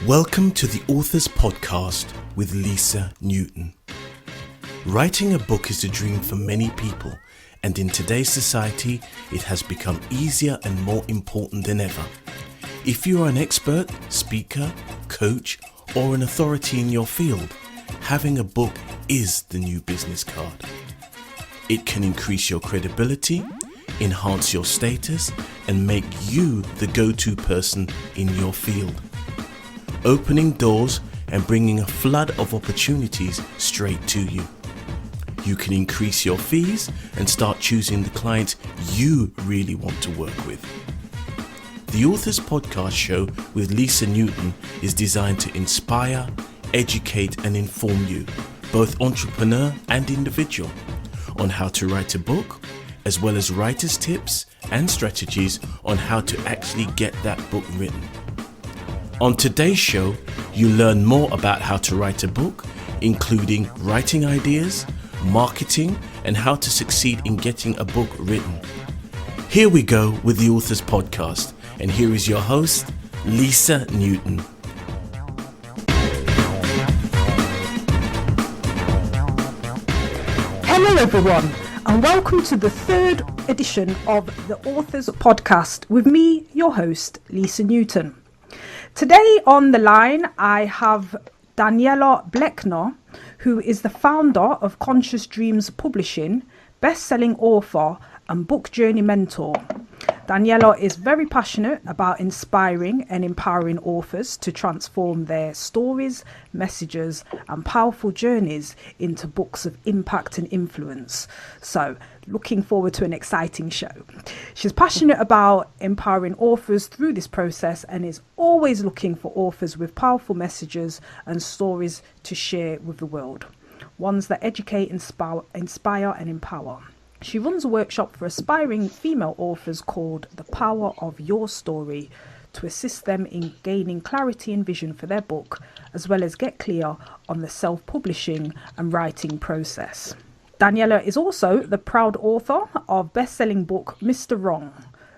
Welcome to the Authors Podcast with Lisa Newton. Writing a book is a dream for many people, and in today's society, it has become easier and more important than ever. If you are an expert, speaker, coach, or an authority in your field, having a book is the new business card. It can increase your credibility, enhance your status, and make you the go-to person in your field, opening doors and bringing a flood of opportunities straight to you. You can increase your fees and start choosing the clients you really want to work with. The Authors Podcast show with Lisa Newton is designed to inspire, educate and inform you, both entrepreneur and individual, on how to write a book, as well as writer's tips and strategies on how to actually get that book written. On today's show, you learn more about how to write a book, including writing ideas, marketing, and how to succeed in getting a book written. Here we go with the Authors Podcast, and here is your host, Lisa Newton. Hello everyone, and welcome to the third edition of the Authors Podcast with me, your host, Lisa Newton. Today on the line, I have Daniella Blechner, who is the founder of Conscious Dreams Publishing, best-selling author and book journey mentor. Daniella is very passionate about inspiring and empowering authors to transform their stories, messages and powerful journeys into books of impact and influence. So, looking forward to an exciting show. She's passionate about empowering authors through this process and is always looking for authors with powerful messages and stories to share with the world. Ones that educate, inspire and empower. She runs a workshop for aspiring female authors called The Power of Your Story to assist them in gaining clarity and vision for their book, as well as get clear on the self-publishing and writing process. Daniella is also the proud author of best-selling book Mr. Wrong,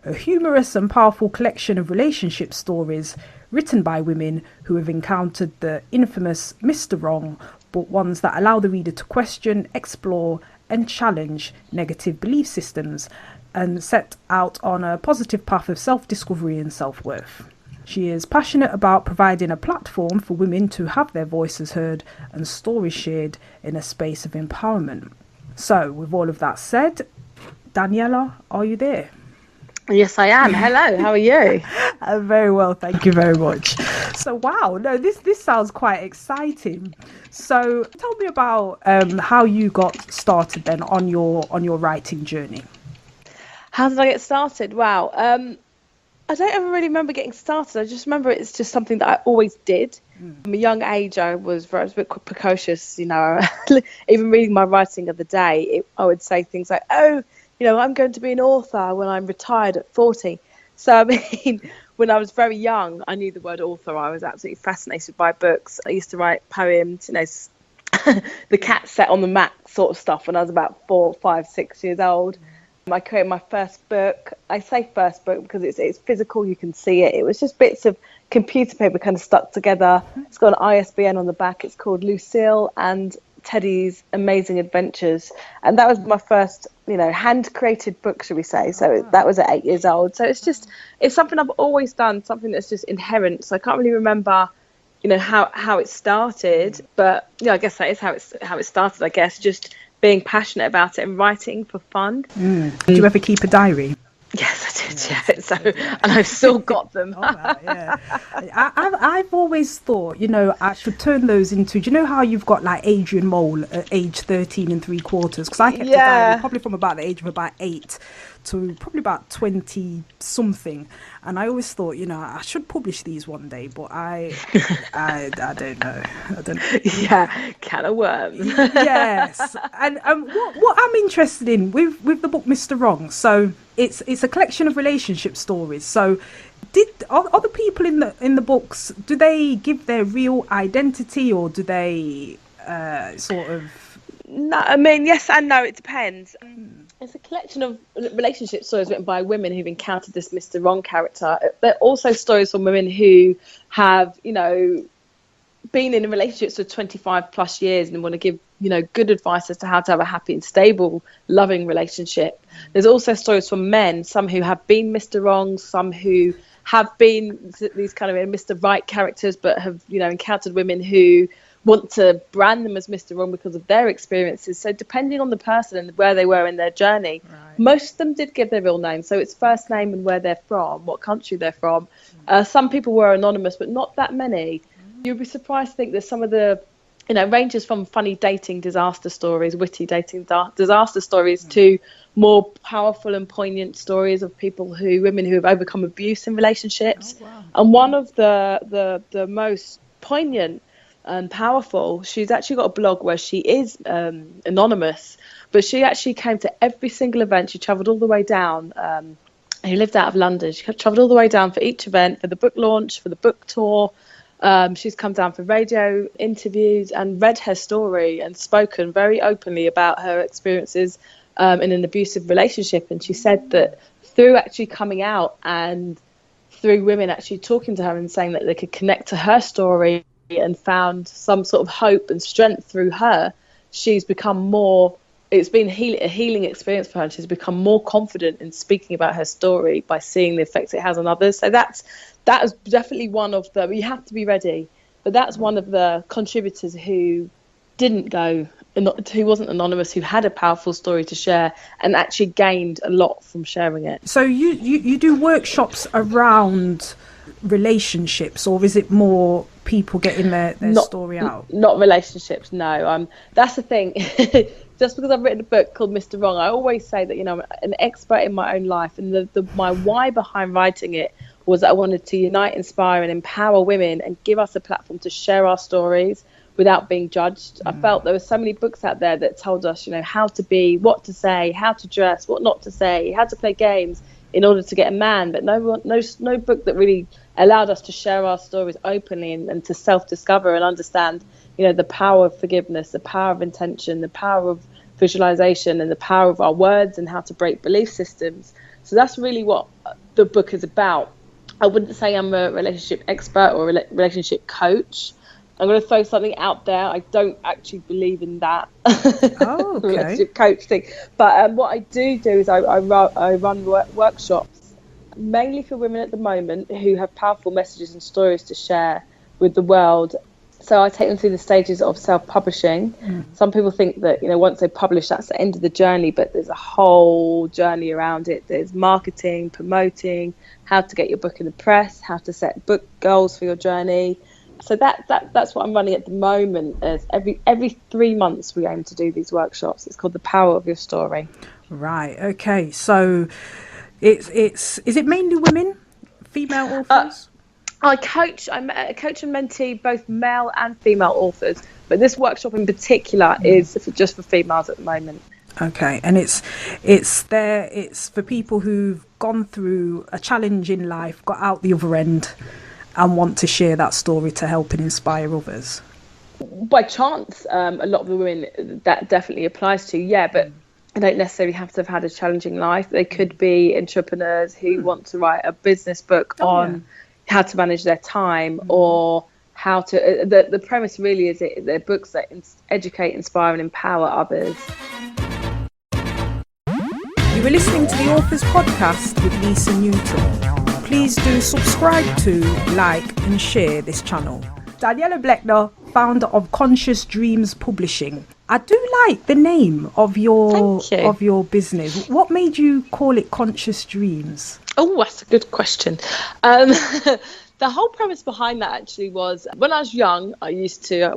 a humorous and powerful collection of relationship stories written by women who have encountered the infamous Mr. Wrong, but ones that allow the reader to question, explore and challenge negative belief systems and set out on a positive path of self-discovery and self-worth. She is passionate about providing a platform for women to have their voices heard and stories shared in a space of empowerment. So, with all of that said, Daniella, are you there? Yes, I am. Hello, how are you? I'm very well, thank you very much. So, wow, no, this sounds quite exciting. So, tell me about how you got started then on your writing journey. How did I get started? Wow, I don't ever really remember getting started. I just remember it's just something that I always did. From a young age, I was a bit precocious, you know. Even reading my writing of the day, I would say things like, oh, you know, I'm going to be an author when I'm retired at 40. So, I mean, when I was very young, I knew the word author. I was absolutely fascinated by books. I used to write poems, you know, the cat sat on the mat sort of stuff when I was about 4, 5, 6 years old. I created my first book. I say first book because it's physical, you can see it. It was just bits of computer paper kind of stuck together. It's got an ISBN on the back. It's called Lucille and Teddy's Amazing Adventures, and that was my first, you know, hand created book, should we say. So that was at 8 years old. So it's something I've always done, something that's just inherent. So I can't really remember, you know, how it started, but yeah, I guess that is how it started, I guess, just being passionate about it and writing for fun. Did you ever keep a diary? Yes, I did. Yeah. So, and I've still got them. Yeah. I've always thought, you know, I should turn those into, do you know how you've got like Adrian Mole at age 13 and 3/4? Because I kept a diary probably from about the age of about 8 to probably about 20 something, and I always thought, you know, I should publish these one day, but I don't know. Yeah, can of worms. Yes, and what I'm interested in with the book Mr. Wrong, so it's a collection of relationship stories. So are the people in the books, do they give their real identity, or do they sort of No, I mean, yes and no, it depends. It's a collection of relationship stories written by women who've encountered this Mr. Wrong character. They're also stories from women who have, been in relationships for 25 plus years and want to give, good advice as to how to have a happy and stable, loving relationship. There's also stories from men, some who have been Mr. Wrong, some who have been these kind of Mr. Right characters, but have, encountered women who want to brand them as Mr. Wrong because of their experiences. So depending on the person and where they were in their journey, most of them did give their real name. So it's first name and where they're from, what country they're from. Some people were anonymous, but not that many. You'd be surprised to think that some of the, ranges from funny dating disaster stories, witty dating disaster stories, to more powerful and poignant stories of women who have overcome abuse in relationships. Oh, wow. And one of the most poignant and powerful, she's actually got a blog where she is anonymous, but she actually came to every single event. She travelled all the way down. He lived out of London. She travelled all the way down for each event, for the book launch, for the book tour. She's come down for radio interviews and read her story and spoken very openly about her experiences in an abusive relationship. And she said that through actually coming out and through women actually talking to her and saying that they could connect to her story and found some sort of hope and strength through her, she's become more, it's been a healing experience for her, and she's become more confident in speaking about her story by seeing the effects it has on others. So that is definitely one of the, you have to be ready, but that's one of the contributors who didn't go, who wasn't anonymous, who had a powerful story to share and actually gained a lot from sharing it. So you do workshops around relationships, or is it more people getting their story out? Not relationships, no. That's the thing. Just because I've written a book called Mr. Wrong, I always say that, I'm an expert in my own life, and my why behind writing it was that I wanted to unite, inspire and empower women and give us a platform to share our stories without being judged. I felt there were so many books out there that told us, how to be, what to say, how to dress, what not to say, how to play games in order to get a man, but no book that really allowed us to share our stories openly and to self-discover and understand, the power of forgiveness, the power of intention, the power of visualization and the power of our words and how to break belief systems. So that's really what the book is about. I wouldn't say I'm a relationship expert or a relationship coach. I'm going to throw something out there. I don't actually believe in that relationship coach thing. But what I do is I run workshops, mainly for women at the moment who have powerful messages and stories to share with the world. So I take them through the stages of self-publishing. Some people think that, once they publish, that's the end of the journey, but there's a whole journey around it. There's marketing, promoting, how to get your book in the press, how to set book goals for your journey. So that's what I'm running at the moment. Is every 3 months we aim to do these workshops. It's called The Power of Your Story. Right. Okay. So is it mainly women, female authors? I coach and mentee both male and female authors, but this workshop in particular is just for females at the moment. Okay, and it's for people who've gone through a challenge in life, got out the other end, and want to share that story to help and inspire others. By chance, a lot of the women that definitely applies to, but they don't necessarily have to have had a challenging life. They could be entrepreneurs who want to write a business book on how to manage their time, or how to the premise really is they're books that educate, inspire and empower others. You were listening to the Authors Podcast with Lisa Newton. Please do subscribe to, like and share this channel. Daniella Blechner, founder of Conscious Dreams Publishing. I do like the name of your business. What made you call it Conscious Dreams? Oh, that's a good question. The whole premise behind that actually was when I was young, I used to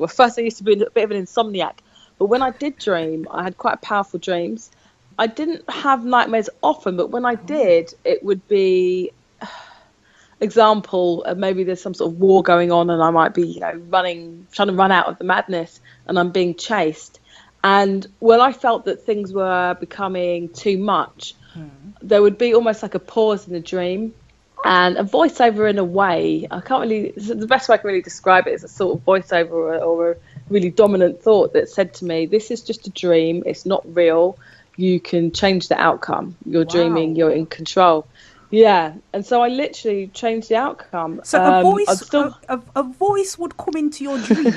be a bit of an insomniac. But when I did dream, I had quite powerful dreams. I didn't have nightmares often, but when I did, it would be example of maybe there's some sort of war going on and I might be, trying to run out of the madness and I'm being chased. And when I felt that things were becoming too much, there would be almost like a pause in the dream and a voiceover in a way. The best way I can really describe it is a sort of voiceover or really dominant thought that said to me, this is just a dream, it's not real, you can change the outcome, you're dreaming, you're in control. Yeah, and so I literally changed the outcome. So I'd still a voice would come into your dream.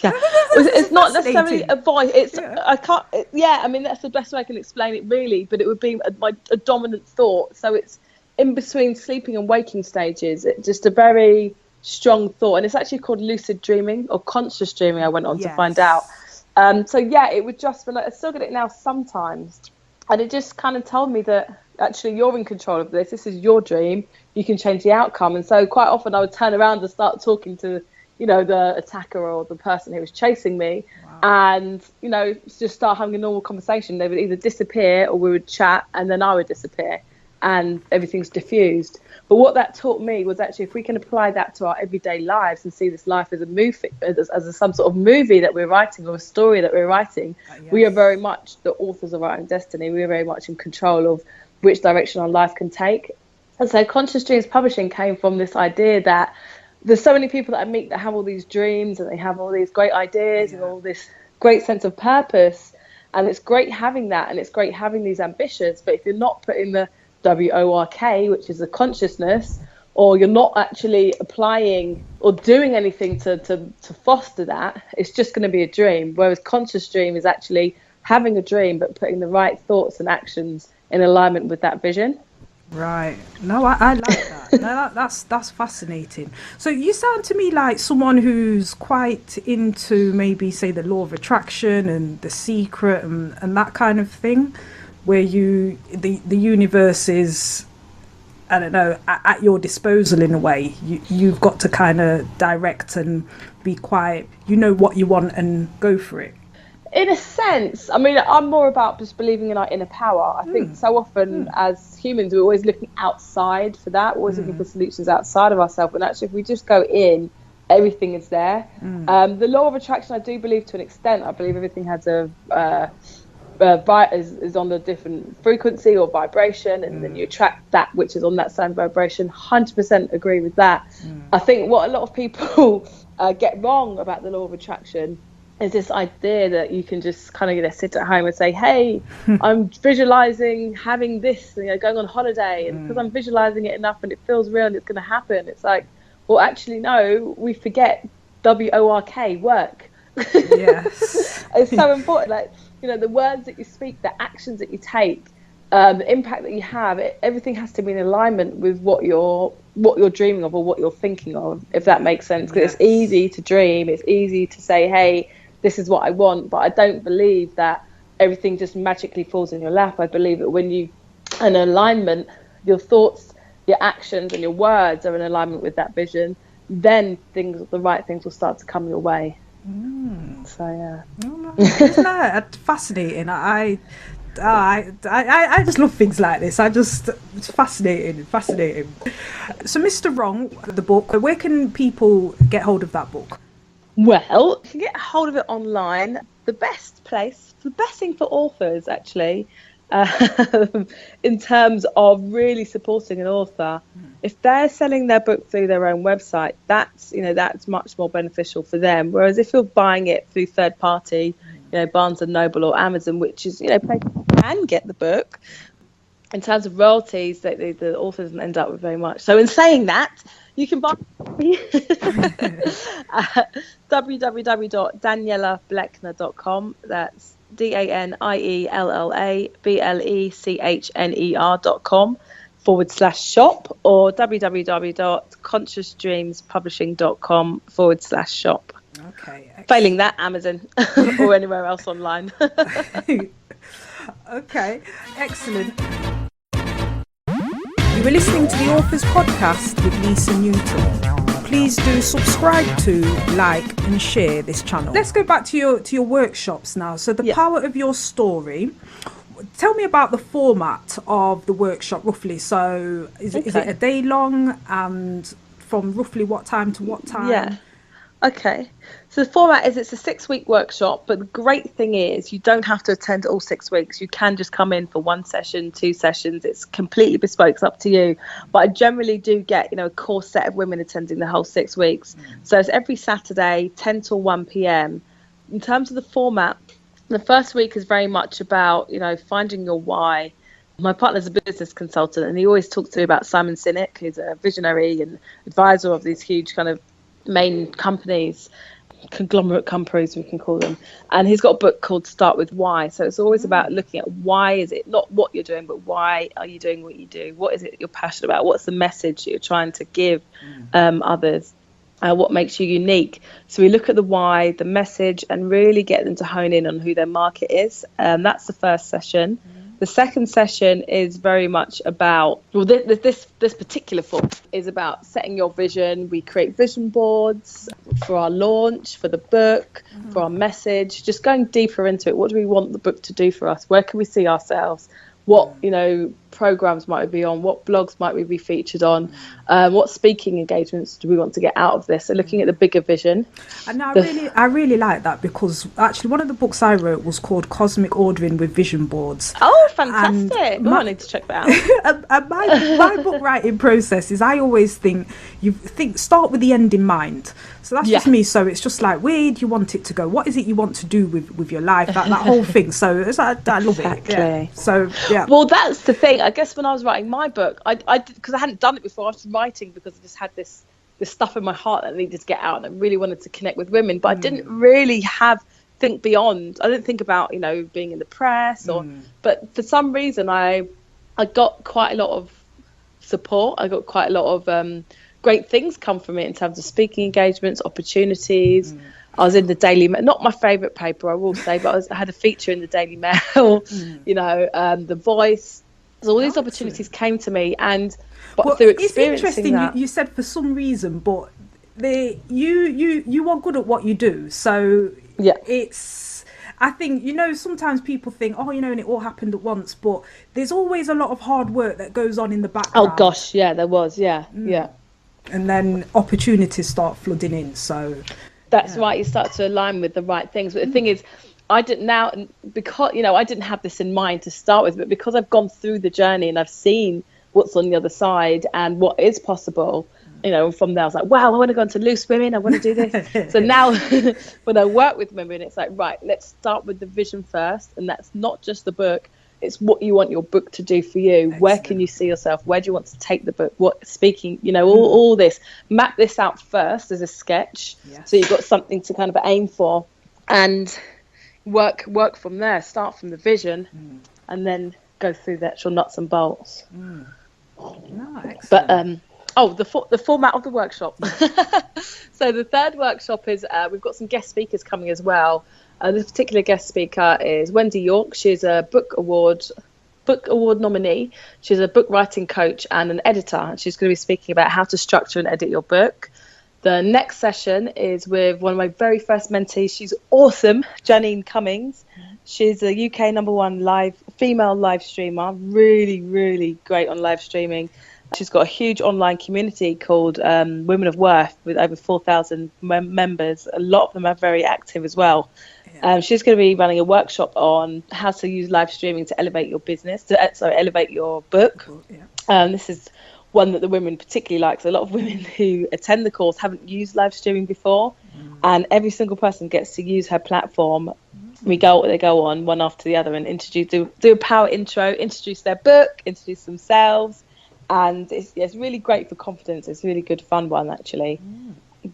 Yeah, it's not necessarily a voice. It's I can't. Yeah, I mean that's the best way I can explain it, really. But it would be a dominant thought. So it's in between sleeping and waking stages. It's just a very strong thought, and it's actually called lucid dreaming or conscious dreaming. I went on to find out. So yeah, it would just. I still get it now sometimes, and it just kind of told me that actually you're in control of this. This is your dream. You can change the outcome. And so quite often I would turn around and start talking to, the attacker or the person who was chasing me. Wow. And, just start having a normal conversation. They would either disappear or we would chat, and then I would disappear and everything's diffused. But what that taught me was actually if we can apply that to our everyday lives and see this life as a movie, as some sort of movie that we're writing or a story that we're writing, yes. We are very much the authors of our own destiny. We are very much in control of which direction our life can take. And so Conscious Dreams Publishing came from this idea that there's so many people that I meet that have all these dreams and they have all these great ideas and all this great sense of purpose. And it's great having that, and it's great having these ambitions. But if you're not putting the WORK, which is the consciousness, or you're not actually applying or doing anything to foster that, it's just going to be a dream. Whereas Conscious Dream is actually having a dream, but putting the right thoughts and actions in alignment with that vision. Right. No, I like that. No, that's fascinating. So you sound to me like someone who's quite into maybe say the law of attraction and The Secret and that kind of thing, where the universe is, I don't know, at your disposal in a way. You've got to kind of direct and be quite, what you want and go for it. In a sense, I mean, I'm more about just believing in our inner power. I think so often as humans, we're always looking outside for that. We're always looking for solutions outside of ourselves. And actually, if we just go in, everything is there. The law of attraction, I do believe to an extent. I believe everything has is on a different frequency or vibration, and then you attract that which is on that same vibration. 100% agree with that. I think what a lot of people get wrong about the law of attraction is this idea that you can just kind of sit at home and say, hey, I'm visualizing having this, going on holiday, and because I'm visualizing it enough and it feels real and it's going to happen. It's like, well, actually, no, we forget WORK, work. Yes. It's so important. Like, the words that you speak, the actions that you take, the impact that you have, everything has to be in alignment with what you're dreaming of or what you're thinking of, if that makes sense. Because it's easy to dream, it's easy to say, hey, this is what I want, but I don't believe that everything just magically falls in your lap. I believe that when you are in alignment, your thoughts, your actions and your words are in alignment with that vision, then the right things will start to come your way. So yeah. Isn't that fascinating? I just love things like this. It's fascinating. So Mr. Wrong, the book, where can people get hold of that book? Well, you can get hold of it online. The best thing for authors, actually, in terms of really supporting an author, if they're selling their book through their own website, that's much more beneficial for them. Whereas if you're buying it through third party, Barnes and Noble or Amazon, which is, places you can get the book, in terms of royalties, the author doesn't end up with very much. So in saying that, you can buy www.daniellabblechner.com. That's Daniellabblechner.com/shop, or www.consciousdreamspublishing.com/shop. Okay. Excellent. Failing that, Amazon or anywhere else online. Okay, excellent. You were listening to the Authors Podcast with Lisa Newton. Please do subscribe to, like and share this channel. Let's go back to your workshops now. So the power of your story. Tell me about the format of the workshop roughly. So is it a day long, and from roughly what time to what time? Yeah. Okay. So the format is it's a 6-week workshop, but the great thing is you don't have to attend all 6 weeks. You can just come in for 1 session, 2 sessions. It's completely bespoke. It's up to you. But I generally do get, a core set of women attending the whole 6 weeks. So it's every Saturday, 10 till 1 p.m. In terms of the format, the first week is very much about, finding your why. My partner's a business consultant, and he always talks to me about Simon Sinek, who's a visionary and advisor of these huge kind of main companies, conglomerate companies we can call them, and he's got a book called Start With Why. So it's always about looking at why is it, not what you're doing, but why are you doing what you do, what is it you're passionate about, what's the message that you're trying to give others, what makes you unique. So we look at the why, the message, and really get them to hone in on who their market is. That's the first session. The second session is very much about, this particular form is about setting your vision. We create vision boards for our launch, for the book, for our message, just going deeper into it. What do we want the book to do for us? Where can we see ourselves? What, programs might we be on? What blogs might we be featured on? What speaking engagements do we want to get out of this? So looking at the bigger vision. And I really like that, because actually one of the books I wrote was called Cosmic Ordering with Vision Boards. Oh, fantastic. I need to check that out. And my book writing process is, I always think start with the end in mind. So that's just me. So it's just like, where do you want it to go? What is it you want to do with your life? That whole thing. So I love it. Yeah. So yeah. Well, that's the thing. I guess when I was writing my book, I because I hadn't done it before. I was writing because I just had this stuff in my heart that I needed to get out, and I really wanted to connect with women. But I didn't really think beyond. I didn't think about being in the press but for some reason I got quite a lot of support. I got quite a lot of great things come from it in terms of speaking engagements, opportunities. I was in the Daily Mail, not my favourite paper, I will say, but I had a feature in the Daily Mail, The Voice. So all these opportunities came to me, through experiencing it's interesting that. you said for some reason, but you are good at what you do. So it's, I think, sometimes people think, and it all happened at once, but there's always a lot of hard work that goes on in the background. Oh gosh, yeah, there was, yeah. And then opportunities start flooding in, so... That's right, you start to align with the right things. But the thing is, I didn't I didn't have this in mind to start with, but because I've gone through the journey and I've seen what's on the other side and what is possible, from there I was like, wow, I want to go into Loose Women, I want to do this. So now when I work with women, it's like, right, let's start with the vision first. And that's not just the book. It's what you want your book to do for you. Excellent. Where can you see yourself? Where do you want to take the book? What speaking, all this. Map this out first as a sketch. Yes. So you've got something to kind of aim for, and work from there. Start from the vision and then go through the actual nuts and bolts. No, excellent. But the format of the workshop. So the third workshop is we've got some guest speakers coming as well. This particular guest speaker is Wendy York. She's a book award nominee. She's a book writing coach and an editor. And she's going to be speaking about how to structure and edit your book. The next session is with one of my very first mentees. She's awesome, Janine Cummings. She's a UK #1 female live streamer. Really, really great on live streaming. She's got a huge online community called Women of Worth with over 4,000 members. A lot of them are very active as well. She's going to be running a workshop on how to use live streaming to elevate your business, elevate your book. This is one that the women particularly like. So a lot of women who attend the course haven't used live streaming before, and every single person gets to use her platform. They go on one after the other and do a power intro, introduce their book, introduce themselves, and it's really great for confidence. It's a really good fun one, actually.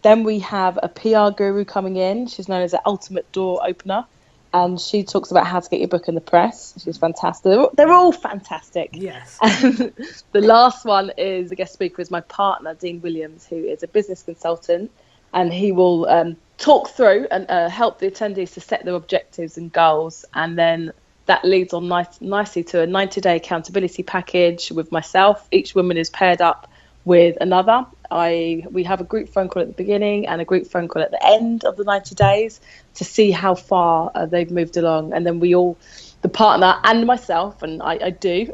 Then we have a PR guru coming in. She's known as the ultimate door opener, and she talks about how to get your book in the press. She's fantastic. They're all fantastic. Yes. And the last one is the guest speaker is my partner, Dean Williams, who is a business consultant, and he will talk through and help the attendees to set their objectives and goals, and then that leads on nicely to a 90-day accountability package with myself. Each woman is paired up with another. We have a group phone call at the beginning and a group phone call at the end of the 90 days to see how far they've moved along. And then we all, the partner and myself, and I do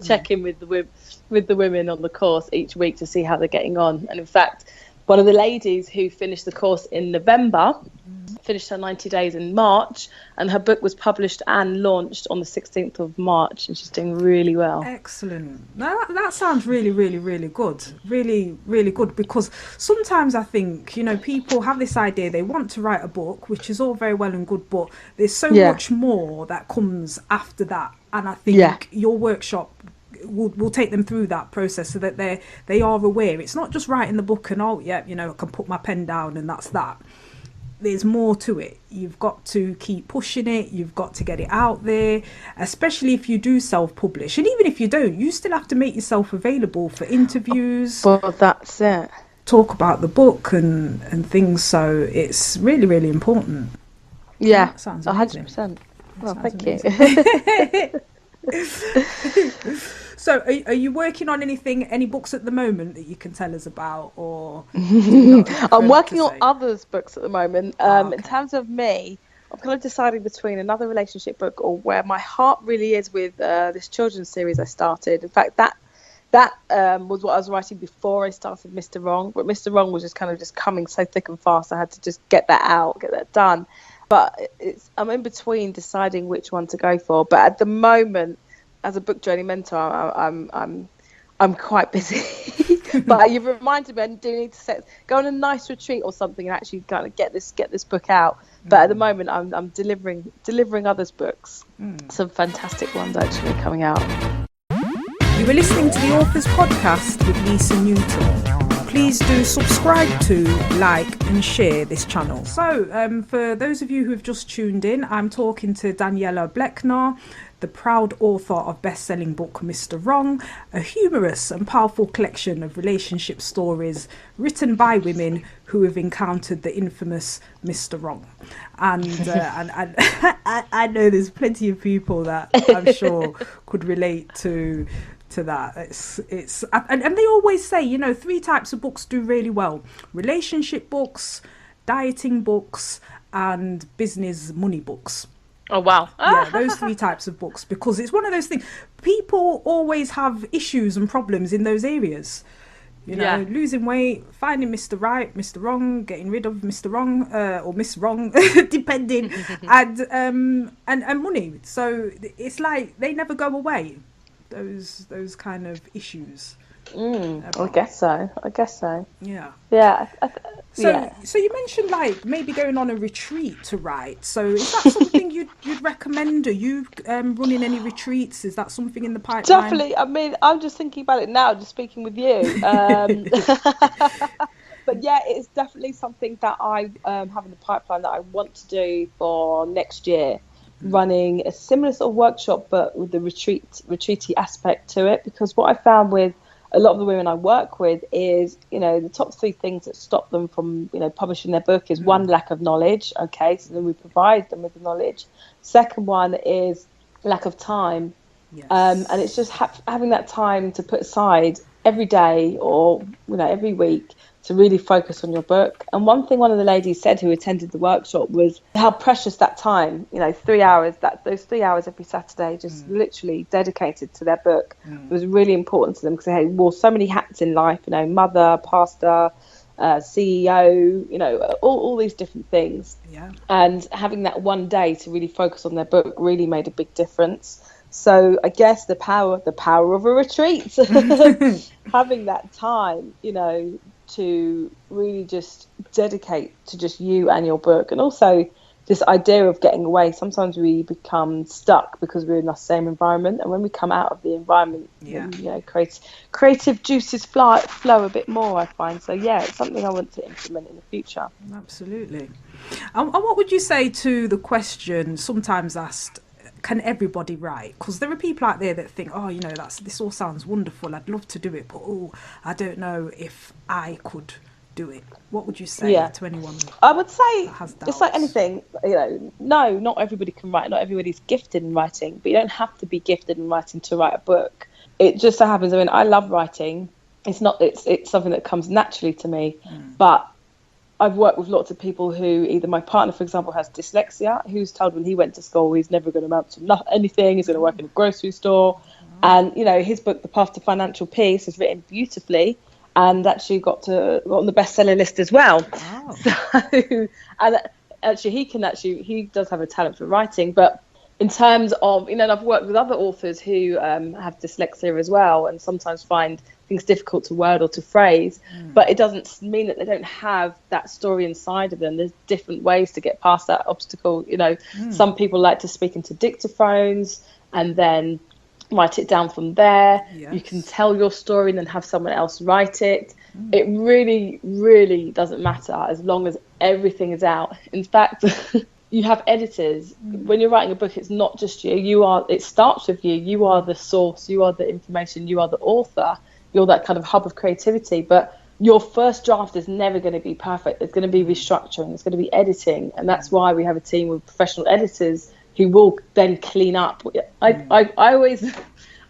check in with the women on the course each week to see how they're getting on. And in fact, one of the ladies who finished the course in November finished her 90 days in March, and her book was published and launched on the 16th of March, and she's doing really well. Excellent. Now that sounds really, really, really good. Really, really good, because sometimes I think, people have this idea they want to write a book, which is all very well and good, but there's so much more that comes after that. And I think your workshop will take them through that process so that they are aware. It's not just writing the book and I can put my pen down and that's that. There's more to it. You've got to keep pushing it. You've got to get it out there, especially if you do self-publish. And even if you don't, you still have to make yourself available for interviews. Well, that's it. Talk about the book and things. So it's really, really important. Yeah, that sounds amazing. 100%. Well, thank you. So are you working on any books at the moment that you can tell us about, or I'm working on others' books at the moment. In terms of me, I'm kind of deciding between another relationship book or where my heart really is with this children's series I started. In fact, that was what I was writing before I started Mr. Wrong, but Mr. Wrong was just coming so thick and fast. I had to just get that done. But I'm in between deciding which one to go for. But at the moment, as a book journey mentor, I'm quite busy. But you've reminded me I do need to go on a nice retreat or something and actually kind of get this book out. But at the moment, I'm delivering others' books. Some fantastic ones actually coming out. You were listening to the Authors Podcast with Lisa Newton. Please do subscribe to, like and share this channel. So for those of you who have just tuned in, I'm talking to Daniella Blechner, the proud author of best-selling book Mr. Wrong, a humorous and powerful collection of relationship stories written by women who have encountered the infamous Mr. Wrong. And I know there's plenty of people that I'm sure could relate to that. It's and they always say 3 types of books do really well: relationship books, dieting books, and business money books. Oh wow. Yeah, those 3 types of books, because it's one of those things, people always have issues and problems in those areas. Losing weight, finding Mr. Right, Mr. Wrong, getting rid of Mr. Wrong or Miss Wrong, depending, and money. So it's like they never go away. Those kind of issues. I guess so. Yeah. So you mentioned like maybe going on a retreat to write. So is that something you'd recommend? Are you running any retreats? Is that something in the pipeline? Definitely. I mean, I'm just thinking about it now, just speaking with you. But yeah, it's definitely something that I have in the pipeline that I want to do for next year. Running a similar sort of workshop, but with the retreaty aspect to it, because what I found with a lot of the women I work with is, the top 3 things that stop them from, publishing their book is one, lack of knowledge. Okay, so then we provide them with the knowledge. Second one is lack of time. Yes. And it's just having that time to put aside every day or, every week to really focus on your book. And one thing one of the ladies said who attended the workshop was how precious that time, 3 hours, those 3 hours every Saturday, just literally dedicated to their book. It was really important to them because they wore so many hats in life, mother, pastor, CEO, all these different things. Yeah. And having that one day to really focus on their book really made a big difference. So I guess the power of a retreat, having that time, to really just dedicate to just you and your book. And also this idea of getting away. Sometimes we become stuck because we're in the same environment, and when we come out of the environment, creative juices flow a bit more, I find. So it's something I want to implement in the future. Absolutely. And what would you say to the question sometimes asked, can everybody write? Because there are people out there that think, this all sounds wonderful, I'd love to do it, but I don't know if I could do it. What would you say to anyone? I would say it's like anything, no, not everybody can write, not everybody's gifted in writing, but you don't have to be gifted in writing to write a book. It just so happens, I love writing. It's something that comes naturally to me, but I've worked with lots of people who, either my partner, for example, has dyslexia, who's told when he went to school he's never going to amount to anything, he's going to work in a grocery store. And, his book, The Path to Financial Peace, is written beautifully. and actually got on the bestseller list as well. Wow. So, and actually he does have a talent for writing, but in terms of, and I've worked with other authors who have dyslexia as well, and sometimes find things difficult to word or to phrase, but it doesn't mean that they don't have that story inside of them. There's different ways to get past that obstacle. Some people like to speak into dictaphones and then write it down from there. Yes. You can tell your story and then have someone else write it. It really, really doesn't matter as long as everything is out. In fact, you have editors. When you're writing a book, it's not just you. It starts with you. You are the source. You are the information. You are the author. You're that kind of hub of creativity. But your first draft is never going to be perfect. There's going to be restructuring. There's going to be editing. And that's why we have a team of professional editors who will then clean up. I always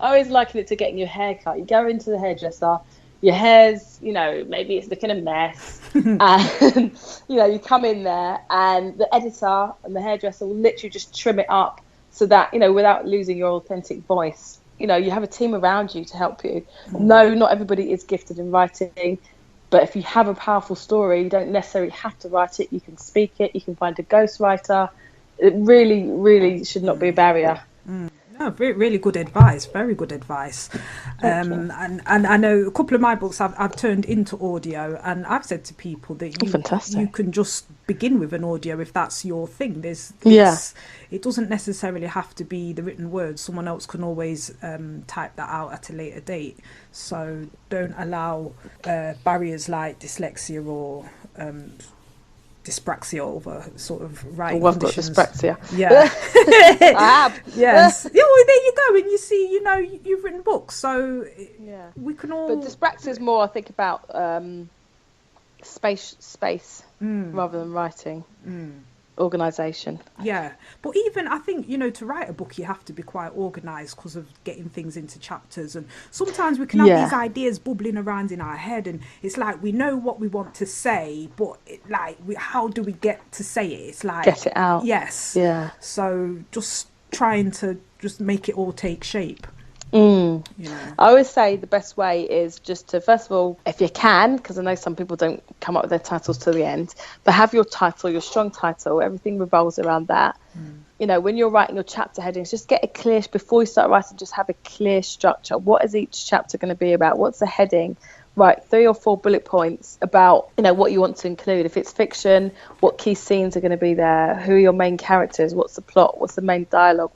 liken it to getting your hair cut. You go into the hairdresser, your hair's, maybe it's looking a mess. And, you come in there and the editor and the hairdresser will literally just trim it up so that, without losing your authentic voice, you have a team around you to help you. No, not everybody is gifted in writing, but if you have a powerful story, you don't necessarily have to write it. You can speak it. You can find a ghostwriter. It really, really should not be a barrier. No, really good advice. Very good advice. And I know a couple of my books I've turned into audio, and I've said to people that you can just begin with an audio if that's your thing. It doesn't necessarily have to be the written words. Someone else can always type that out at a later date. So don't allow barriers like dyslexia or dyspraxia over sort of writing conditions. I've got dyspraxia. Yeah. I have. Yes. Yeah, well, there you go. And you see, you've written books, so we can all... But dyspraxia is more, I think, about space rather than writing. Organisation. Yeah, but even I think to write a book you have to be quite organised because of getting things into chapters, and sometimes we can have these ideas bubbling around in our head, and it's like we know what we want to say, but how do we get to say it? It's like get it out. Yes. Yeah. So just trying to just make it all take shape. I always say the best way is just to, first of all, if you can, because I know some people don't come up with their titles to the end, but have your title, your strong title, everything revolves around that. When you're writing your chapter headings, just get a clear, before you start writing, just have a clear structure. What is each chapter going to be about? What's the heading? Write 3 or 4 bullet points about, what you want to include. If it's fiction, what key scenes are going to be there? Who are your main characters? What's the plot? What's the main dialogue?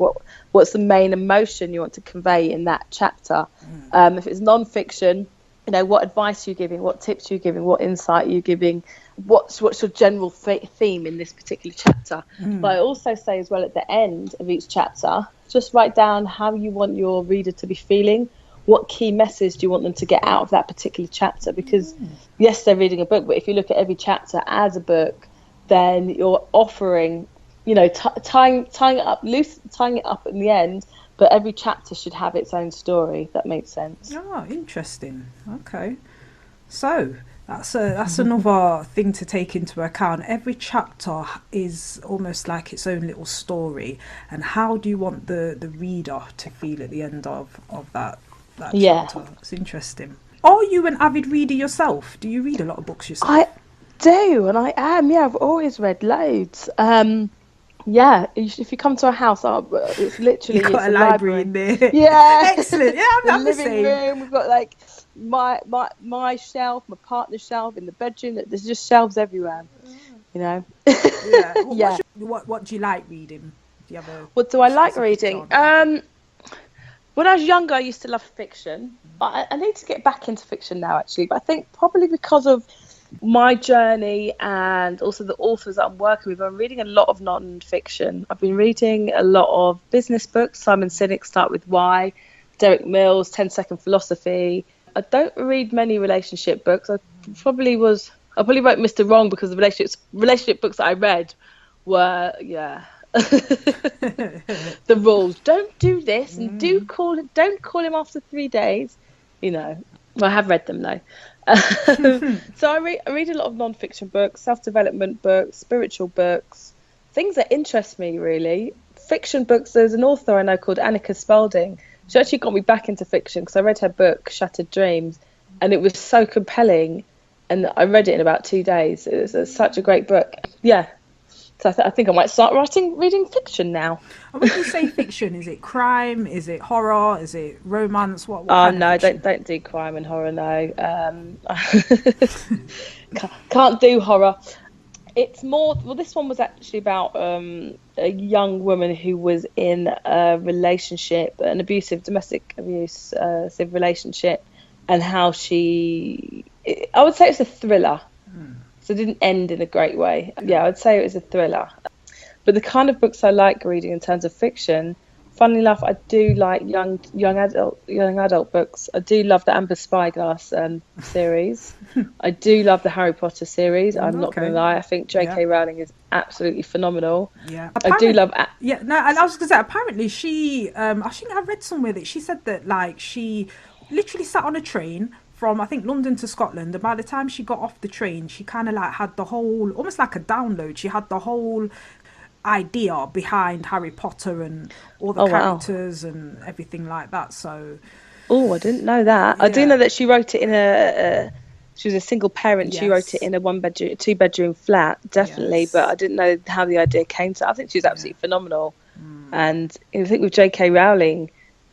What's the main emotion you want to convey in that chapter? If it's non-fiction, what advice are you giving? What tips are you giving? What insight are you giving? What's your general theme in this particular chapter? But I also say as well, at the end of each chapter, just write down how you want your reader to be feeling. What key message do you want them to get out of that particular chapter? Because yes, they're reading a book, but if you look at every chapter as a book, then you're offering, tying it up in the end. But every chapter should have its own story. If that makes sense. Oh, interesting. Okay, so that's another thing to take into account. Every chapter is almost like its own little story. And how do you want the reader to feel at the end of that chapter? It's interesting. Are you an avid reader yourself? Do you read a lot of books yourself? I do, and I am. I've always read loads. If you come to a house, it's literally you've got a library in there. Yeah. Excellent. Yeah, I'm the living room. We've got like my shelf, my partner's shelf in the bedroom. There's just shelves everywhere. Yeah. What do you like reading? Do you have what do I like reading? When I was younger, I used to love fiction. I need to get back into fiction now, actually. But I think probably because of my journey and also the authors that I'm working with, I'm reading a lot of non-fiction. I've been reading a lot of business books. Simon Sinek, Start With Why, Derek Mills, 10-Second Philosophy. I don't read many relationship books. I probably wrote Mr. Wrong because the relationship books that I read were, the rules. Don't do this, and don't call him after 3 days. Well, I have read them though. So I read a lot of non-fiction books, self-development books, spiritual books, things that interest me really. Fiction books, there's an author I know called Annika Spalding. She actually got me back into fiction because I read her book Shattered Dreams, and it was so compelling, and I read it in about 2 days. It was such a great book. Yeah. So I think I might start reading fiction now. And when you say fiction, is it crime? Is it horror? Is it romance? What Oh kind no, of fiction? don't do crime and horror. No, can't do horror. It's more. Well, this one was actually about a young woman who was in a relationship, an abusive domestic abuse relationship, and how I would say it's a thriller. So it didn't end in a great way. Yeah, I would say it was a thriller. But the kind of books I like reading in terms of fiction, funnily enough, I do like young adult books. I do love the Amber Spyglass series. I do love the Harry Potter series. I'm not going to lie. I think J.K. Rowling is absolutely phenomenal. Yeah, I do love. Yeah, no, and I was going to say, apparently she, I think I read somewhere that she said that like she literally sat on a train from I think London to Scotland, and by the time she got off the train, she kind of like had the whole, almost like a download. She had the whole idea behind Harry Potter and all the characters and everything like that. So, I didn't know that. Yeah. I do know that she wrote it in she was a single parent. Yes. She wrote it in a 2-bedroom flat, definitely. Yes. But I didn't know how the idea came to. I think she was absolutely phenomenal. And I think with J.K. Rowling,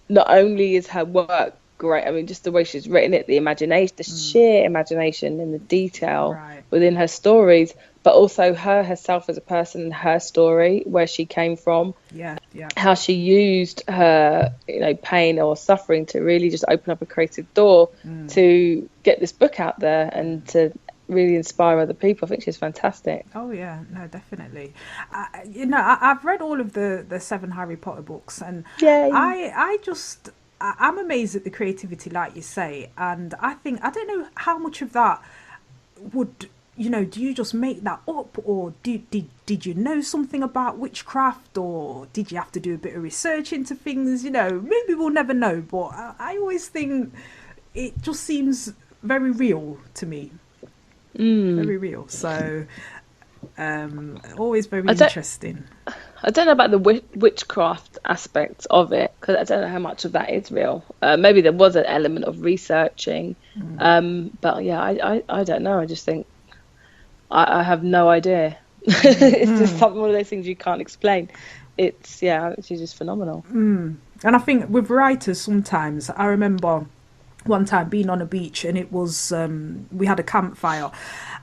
not only is her work great, I mean, just the way she's written it, the imagination, the sheer imagination and the detail within her stories, but also herself as a person and her story, where she came from, how she used her, pain or suffering to really just open up a creative door to get this book out there and to really inspire other people. I think she's fantastic. Oh yeah, no, definitely. I've read all of the 7 Harry Potter books, and I'm amazed at the creativity, like you say, and I don't know how much of that would, do you just make that up, or did you know something about witchcraft, or did you have to do a bit of research into things? Maybe we'll never know, but I always think it just seems very real to me. Very real. So always very interesting. I don't know about the witchcraft aspect of it, because I don't know how much of that is real. Maybe there was an element of researching, but yeah, I don't know. I just think I have no idea. It's just one of those things you can't explain. She's just phenomenal. And I think with writers, sometimes I remember one time being on a beach, and it was we had a campfire,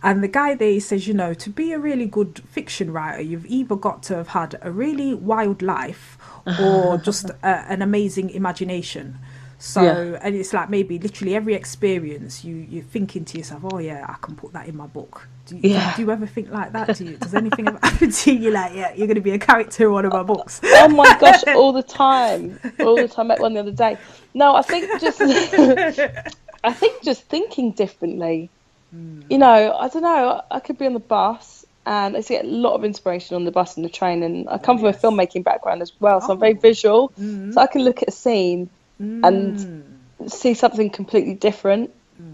and the guy there says, to be a really good fiction writer, you've either got to have had a really wild life or just an amazing imagination. So and it's like maybe literally every experience you're thinking to yourself, oh yeah, I can put that in my book. Do you ever think like that? Does anything ever happen to you? You're like, yeah, you're going to be a character in one of my books. Oh my gosh, all the time. I met one the other day. No, I think just thinking differently. I don't know. I could be on the bus, and I get a lot of inspiration on the bus and the train. And I come from a filmmaking background as well, so I'm very visual. So I can look at a scene and see something completely different.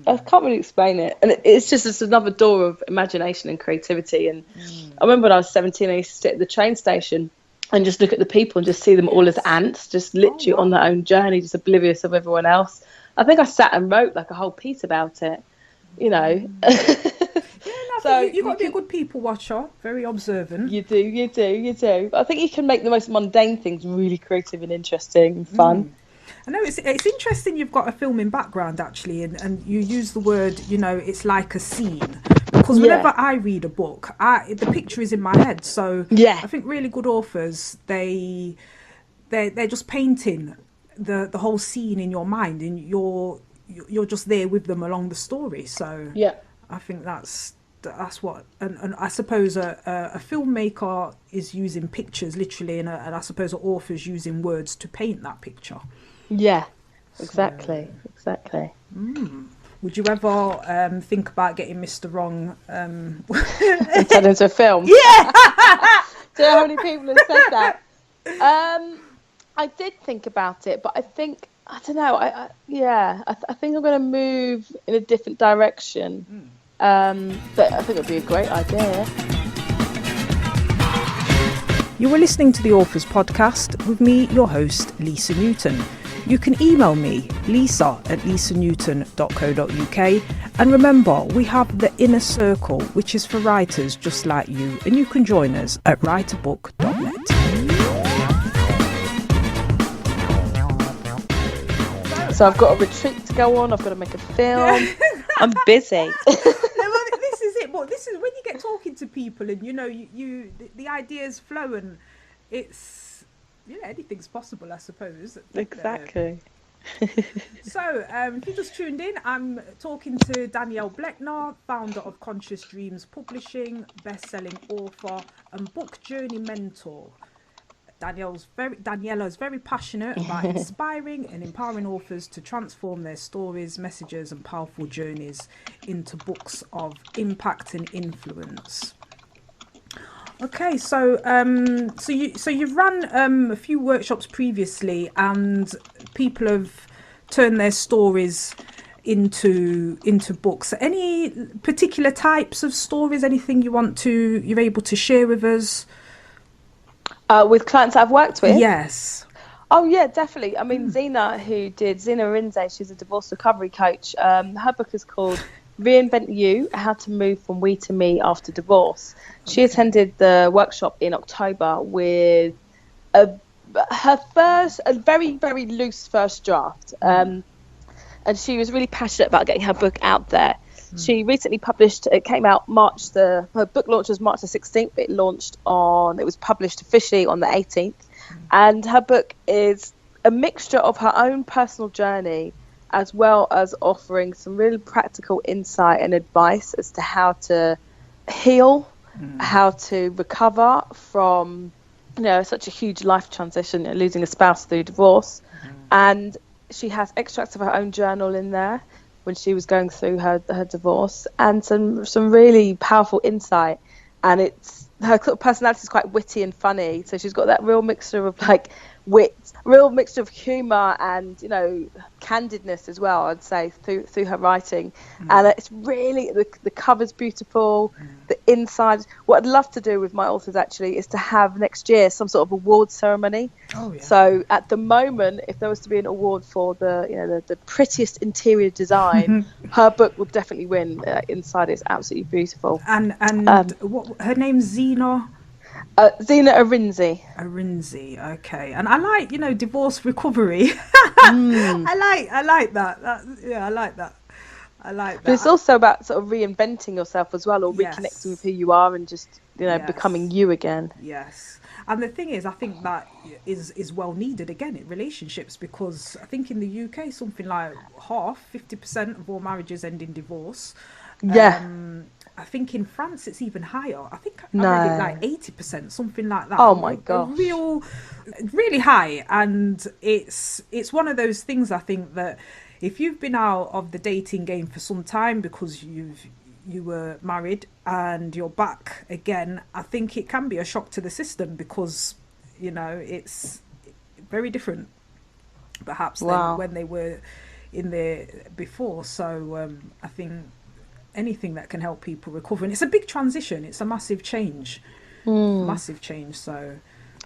I can't really explain it, and it's just another door of imagination and creativity. And I remember when I was 17, I used to sit at the train station and just look at the people and just see them all as ants, just literally on their own journey, just oblivious of everyone else. I think I sat and wrote like a whole piece about it, So you've got to be a good people watcher, very observant. You do. I think you can make the most mundane things really creative and interesting and fun. I know it's interesting you've got a filming background, actually, and you use the word, it's like a scene. Because whenever I read a book, the picture is in my head. So I think really good authors, they're just painting the whole scene in your mind, and you're just there with them along the story. So I think that's what, and I suppose a filmmaker is using pictures literally, and I suppose an author's using words to paint that picture. Yeah, exactly. Would you ever think about getting Mr. Wrong and turn into a film? Yeah. Do you know how many people have said that? I did think about it, but I think, I don't know. I think I'm going to move in a different direction. But I think it'd be a great idea. You were listening to the Authors Podcast with me, your host, Lisa Newton. you can email me, lisa@lisanewton.co.uk. And remember, we have the Inner Circle, which is for writers just like you, and you can join us at writerbook.net. So I've got a retreat to go on. I've got to make a film. I'm busy. This is it. But this is when you get talking to people, and the ideas flow, and it's anything's possible, I suppose. Exactly. So, if you just tuned in, I'm talking to Daniella Blechner, founder of Conscious Dreams Publishing, best-selling author, and book journey mentor. Daniella is very passionate about inspiring and empowering authors to transform their stories, messages, and powerful journeys into books of impact and influence. Okay, so you've run a few workshops previously, and people have turned their stories into books. Any particular types of stories? Anything you're able to share with us? With clients I've worked with? Yes. Oh, yeah, definitely. I mean, Zina Rinze, she's a divorce recovery coach. Her book is called Reinvent You, How to Move from We to Me After Divorce. She attended the workshop in October with her very, very loose first draft. And she was really passionate about getting her book out there. She recently published, it came out her book launch was March the 16th. It was published officially on the 18th. And her book is a mixture of her own personal journey, as well as offering some really practical insight and advice as to how to heal, how to recover from, such a huge life transition, losing a spouse through divorce. And she has extracts of her own journal in there when she was going through her divorce, and some really powerful insight. And her personality is quite witty and funny, so she's got that real mixture of wit, real mixture of humor and candidness as well, I'd say, through her writing. And it's really the cover's beautiful, the inside. What I'd love to do with my authors actually is to have next year some sort of award ceremony. So at the moment, if there was to be an award for the prettiest interior design, her book would definitely win. Inside it's absolutely beautiful. And what her name's Zina Rinze. Arinzi, okay. And I like, divorce recovery. I like that. I like that. But it's also about sort of reinventing yourself as well, or reconnecting with who you are and just, becoming you again. Yes. And the thing is, I think that is well needed again in relationships, because I think in the UK, something like 50% of all marriages end in divorce. Yeah. I think in France it's even higher. I think I read it like 80%, something like that. Oh my gosh. Really high. And it's one of those things, I think, that if you've been out of the dating game for some time because you were married and you're back again, I think it can be a shock to the system, because it's very different perhaps than when they were in there before. So I think anything that can help people recover, and it's a big transition, it's a massive change. So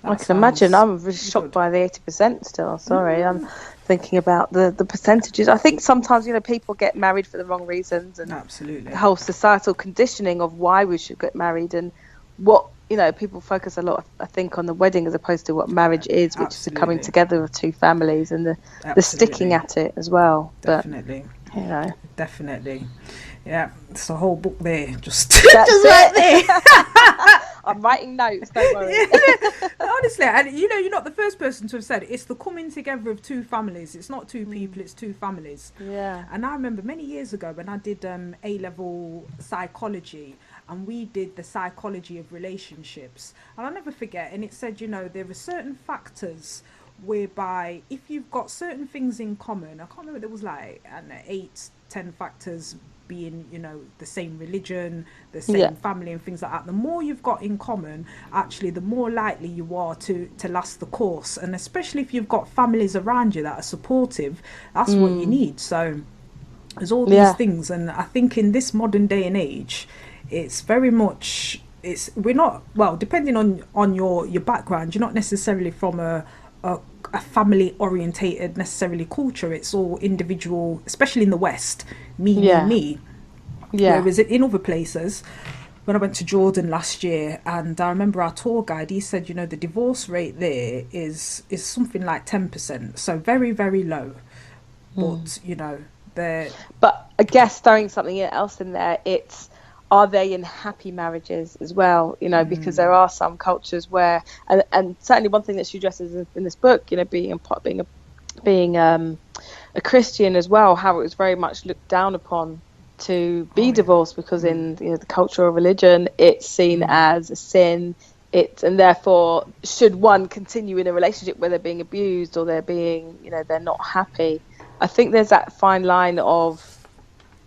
I can imagine. I'm really shocked by the 80% still. Sorry, I'm thinking about the percentages. I think sometimes people get married for the wrong reasons, and absolutely the whole societal conditioning of why we should get married, and what people focus a lot, I think, on the wedding as opposed to what marriage is, which is the coming together of two families and the sticking at it as well. Definitely. But definitely. Yeah, it's a whole book there, just right there. I'm writing notes, don't worry. Honestly, and you're not the first person to have said it. It's the coming together of two families. It's not two people, it's two families. Yeah. And I remember many years ago when I did A-level psychology, and we did the psychology of relationships. And I'll never forget, and it said, there are certain factors whereby if you've got certain things in common, I can't remember, there was like 8-10 factors, being the same religion, the same family and things like that. The more you've got in common, actually the more likely you are to last the course, and especially if you've got families around you that are supportive, that's what you need. So there's all these things, and I think in this modern day and age, it's very much, we're not, well, depending on your background, you're not necessarily from a a family orientated necessarily culture. It's all individual, especially in the West, me. Yeah. Whereas in other places, when I went to Jordan last year, and I remember our tour guide, he said, you know, the divorce rate there is something like 10%, so very, very low. But you know, But I guess throwing something else in there, it's, are they in happy marriages as well? You know, because there are some cultures where, and certainly one thing that she addresses in this book, you know, being a Christian as well, how it was very much looked down upon to be divorced, because in, you know, the culture of religion, it's seen as a sin. And therefore, should one continue in a relationship where they're being abused or they're being, you know, they're not happy, I think there's that fine line of,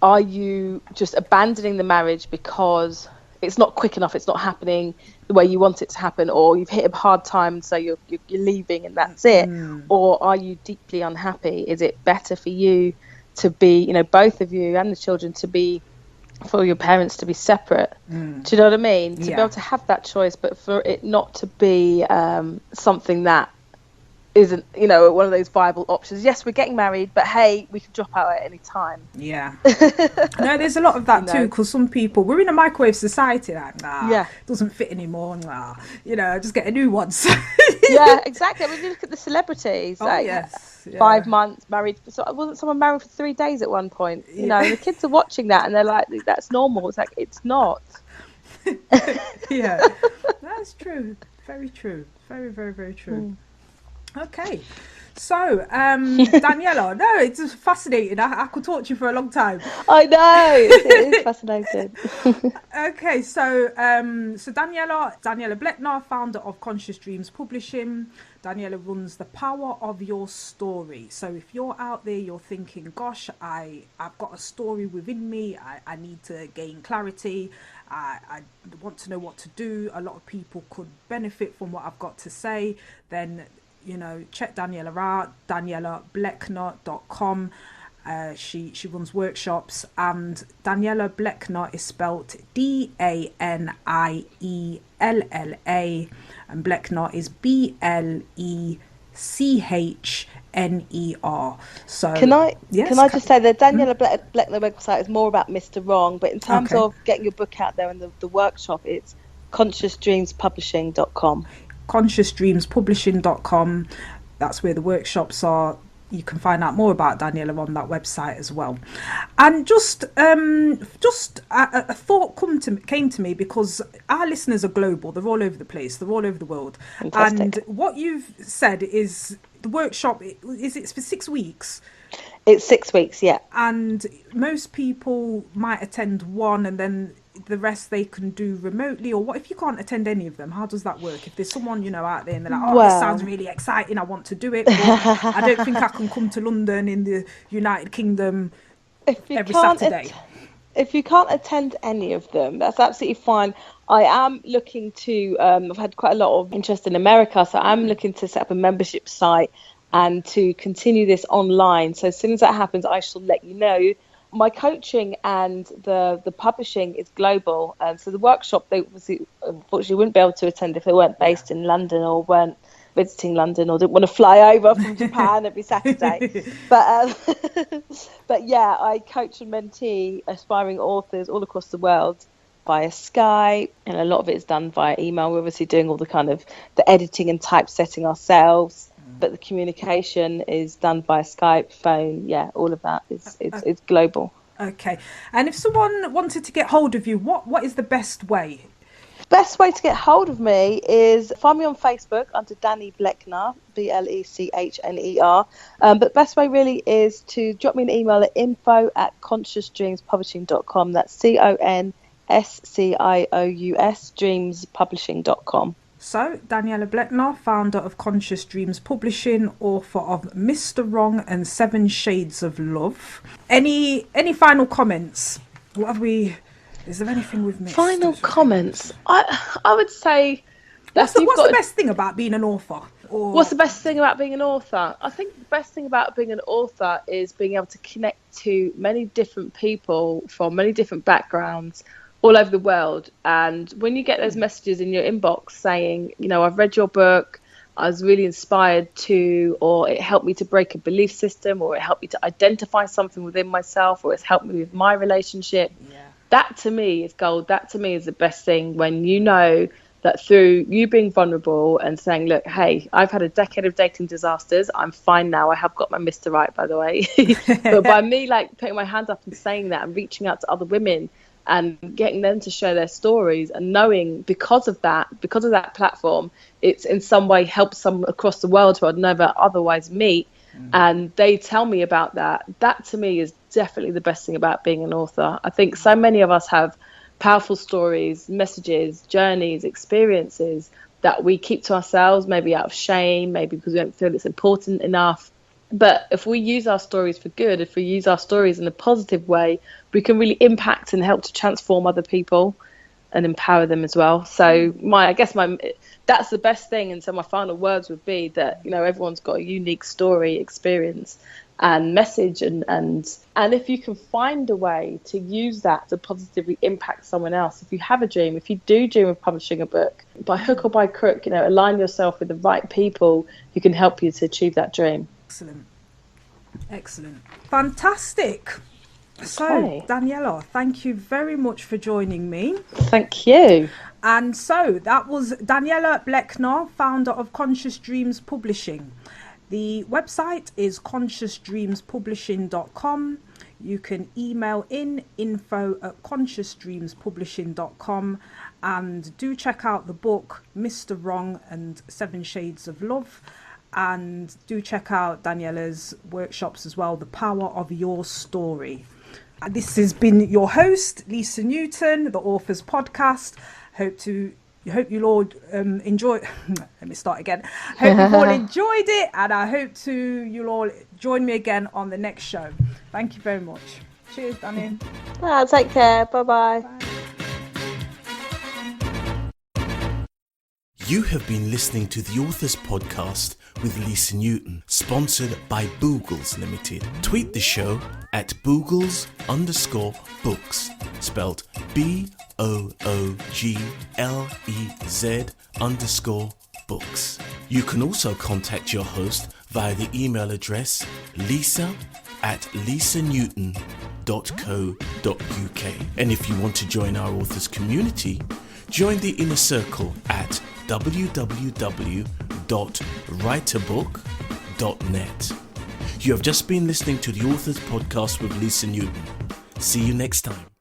are you just abandoning the marriage because it's not quick enough, it's not happening the way you want it to happen, or you've hit a hard time, so you're leaving and that's it? Or are you deeply unhappy? Is it better for you to be, you know, both of you and the children to be, for your parents to be separate? Do you know what I mean? To be able to have that choice, but for it not to be something that isn't, you know, one of those viable options. Yes, we're getting married, but hey, we could drop out at any time. Yeah. No, there's a lot of that, you know, too, because some people, we're in a microwave society, like, it doesn't fit anymore, you know, just get a new one. Yeah, exactly. I mean, you look at the celebrities, 5 months married. So wasn't someone married for 3 days at one point? You know, and the kids are watching that and they're like, that's normal. It's like, it's not. Yeah, that's true. Very true. Very, very, very true. Okay, so Daniella, no, it's fascinating. I could talk to you for a long time. I know, it is fascinating. Okay, so Daniella Blechner, founder of Conscious Dreams Publishing. Daniella runs the Power of Your Story. So if you're out there, you're thinking, gosh, I've got a story within me, I need to gain clarity, I want to know what to do, a lot of people could benefit from what I've got to say, then, you know, check Daniella out, DaniellaBlechner.com. She runs workshops, and Daniella Blechner is spelt Daniella, and Blechner is Blecchner. So can I just say the Daniella Blechner website is more about Mr. Wrong, but in terms of getting your book out there and the workshop, it's consciousdreamspublishing.com. consciousdreamspublishing.com. That's where the workshops are. You can find out more about Daniella on that website as well. And just a thought came to me, because our listeners are global. They're all over the place. They're all over the world. Fantastic. And what you've said is the workshop, is it for 6 weeks? It's 6 weeks, yeah. And most people might attend one and then the rest they can do remotely, or what if you can't attend any of them? How does that work? If there's someone, you know, out there and they're like, this sounds really exciting, I want to do it, but I don't think I can come to London in the United Kingdom every Saturday. If you can't attend any of them, that's absolutely fine. I am looking to, I've had quite a lot of interest in America, so I'm looking to set up a membership site and to continue this online. So as soon as that happens, I shall let you know. My coaching and the publishing is global, and so the workshop, they obviously unfortunately wouldn't be able to attend if they weren't based in London or weren't visiting London or didn't want to fly over from Japan every Saturday. But yeah, I coach and mentee aspiring authors all across the world via Skype, and a lot of it is done via email. We're obviously doing all the kind of the editing and typesetting ourselves, but the communication is done by Skype, phone, all of that. It's global. Okay. And if someone wanted to get hold of you, what is the best way? Best way to get hold of me is find me on Facebook under Dani Blechner, Blechner. But best way really is to drop me an email at info@consciousdreamspublishing.com. That's CONSCIOUS dreamspublishing.com. So, Daniella Blechner, founder of Conscious Dreams Publishing, author of Mr. Wrong and 7 Shades of Love. Any final comments? Is there anything we've missed? Final comments? I would say... What's the best thing about being an author? What's the best thing about being an author? I think the best thing about being an author is being able to connect to many different people from many different backgrounds all over the world. And when you get those messages in your inbox saying, you know, I've read your book, I was really inspired to, or it helped me to break a belief system, or it helped me to identify something within myself, or it's helped me with my relationship. That to me is gold. That to me is the best thing, when you know that through you being vulnerable and saying, look, hey, I've had a decade of dating disasters. I'm fine now. I have got my Mr. Right, by the way. But by me like putting my hand up and saying that and reaching out to other women and getting them to share their stories, and knowing because of that platform, it's in some way helped someone across the world who I'd never otherwise meet. And they tell me about that. That to me is definitely the best thing about being an author. I think so many of us have powerful stories, messages, journeys, experiences that we keep to ourselves, maybe out of shame, maybe because we don't feel it's important enough. But if we use our stories for good, if we use our stories in a positive way, we can really impact and help to transform other people and empower them as well. So that's the best thing. And so my final words would be that, everyone's got a unique story, experience and message, and if you can find a way to use that to positively impact someone else. If you have a dream, if you do dream of publishing a book, by hook or by crook, align yourself with the right people who can help you to achieve that dream. Excellent, fantastic. So Daniella, thank you very much for joining me. Thank you. And so that was Daniella Blechner, founder of Conscious Dreams Publishing. The website is consciousdreamspublishing.com. You can email in info@consciousdreamspublishing.com, and do check out the book Mr. Wrong and 7 Shades of Love, and do check out Daniella's workshops as well, The Power of Your Story. This has been your host, Lisa Newton, the Authors Podcast. Hope you'll all enjoy. Let me start again. Hope you've all enjoyed it, and I hope you'll all join me again on the next show. Thank you very much. Cheers, Danny. Take care. Bye-bye. Bye. You have been listening to the Authors Podcast with Lisa Newton, sponsored by Boogles Limited. Tweet the show at Boogles_books, spelled BOOGLEZ_books. You can also contact your host via the email address lisa@lisanewton.co.uk. And if you want to join our authors community, join the inner circle at www.writeabook.net. You have just been listening to the Authors Podcast with Lisa Newton. See you next time.